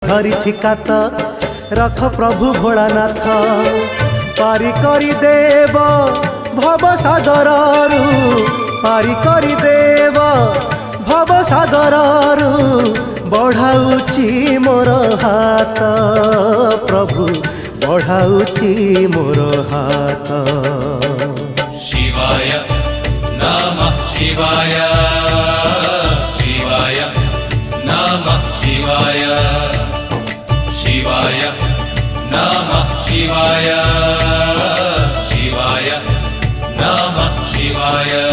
धरी कात रथ प्रभु भोलानाथ पारी करी देव भव सागर पारी करी देव भव सागर बढ़ाऊची मोर हाथ प्रभु बढ़ाऊची मोर हाथ। शिवाय नमः शिवाय शिवाय नमः शिवाय शिवाय नमः शिवाय शिवाय नमः शिवाय।